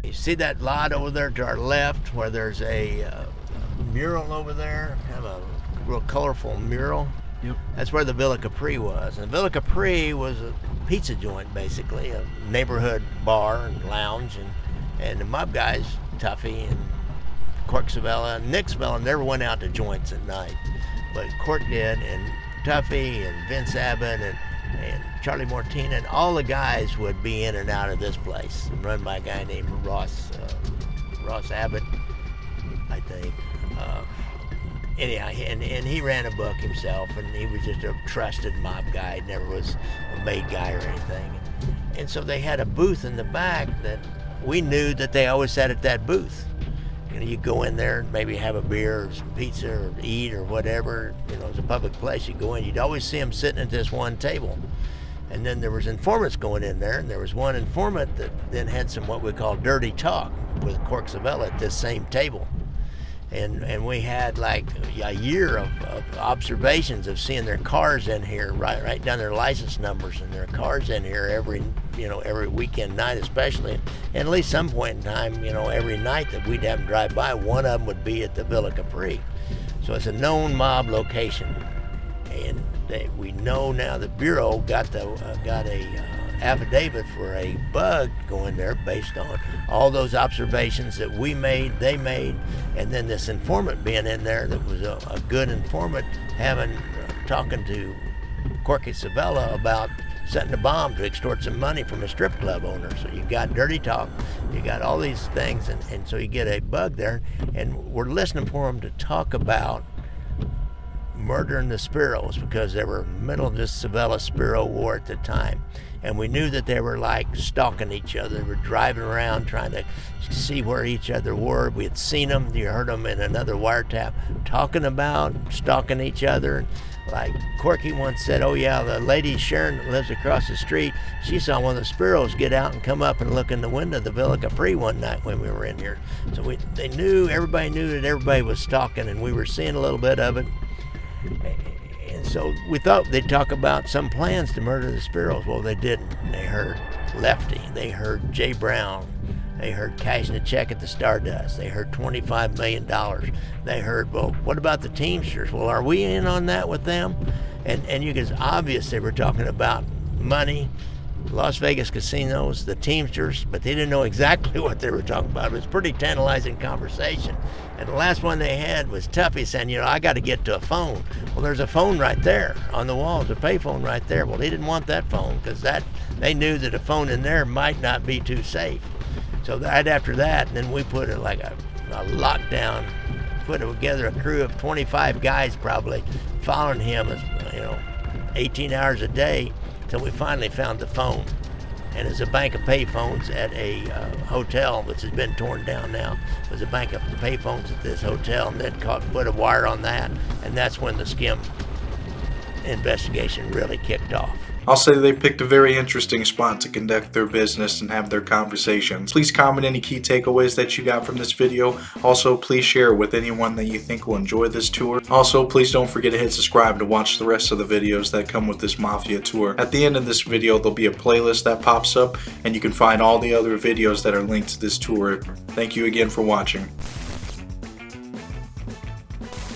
You see that lot over there to our left where there's a mural over there, kind of a real colorful mural? Yep. That's where the Villa Capri was. And the Villa Capri was a pizza joint, basically, a neighborhood bar and lounge. And the mob guys, Tuffy and Cork Savella, Nick Savella never went out to joints at night. But Cork did, and Tuffy and Vince Abbott and Charlie Mortina, and all the guys would be in and out of this place, run by a guy named Ross Abbott, I think. Anyhow, and he ran a book himself, and he was just a trusted mob guy, never was a made guy or anything. And so they had a booth in the back that we knew that they always sat at that booth. You know, you go in there and maybe have a beer or some pizza or eat or whatever. You know, it's a public place. You go in, you'd always see them sitting at this one table. And then there was informants going in there, and there was one informant that then had some what we call dirty talk with Cork Savella at this same table. And we had like a year of observations of seeing their cars in here, right down their license numbers and their cars in here every weekend night especially. And at least some point in time, every night that we'd have them drive by, one of them would be at the Villa Capri. So it's a known mob location. And we know now the Bureau got a affidavit for a bug going there based on all those observations that we made, they made, and then this informant being in there that was a good informant talking to Corky Savella about setting a bomb to extort some money from a strip club owner. So you got dirty talk, you got all these things, and so you get a bug there, and we're listening for them to talk about murdering the Spiros because they were middle of this Savella-Spiro war at the time. And we knew that they were like stalking each other. They were driving around trying to see where each other were. We had seen them. You heard them in another wiretap talking about stalking each other. Like Corky once said, oh yeah, the lady Sharon that lives across the street, she saw one of the Spiros get out and come up and look in the window of the Villa Capri one night when we were in here. So everybody knew that everybody was stalking, and we were seeing a little bit of it. And so we thought they'd talk about some plans to murder the Spiros. Well, they didn't. They heard Lefty. They heard Jay Brown. They heard cashing a check at the Stardust. They heard $25 million. They heard, well, what about the Teamsters? Well, are we in on that with them? And it's obvious they were talking about money, Las Vegas casinos, the Teamsters, but they didn't know exactly what they were talking about. It was a pretty tantalizing conversation. And the last one they had was Tuffy saying, I got to get to a phone. Well, there's a phone right there on the wall. There's a payphone right there. Well, they didn't want that phone because they knew that a phone in there might not be too safe. So right after that, and then we put it like a lockdown, put together a crew of 25 guys probably following him, 18 hours a day, until we finally found the phone. And it's a bank of payphones at a hotel, which has been torn down now. It was a bank of payphones at this hotel, and then put a wire on that, and that's when the skim investigation really kicked off. I'll say they picked a very interesting spot to conduct their business and have their conversations. Please comment any key takeaways that you got from this video. Also, please share it with anyone that you think will enjoy this tour. Also, please don't forget to hit subscribe to watch the rest of the videos that come with this Mafia tour. At the end of this video, there'll be a playlist that pops up, and you can find all the other videos that are linked to this tour. Thank you again for watching.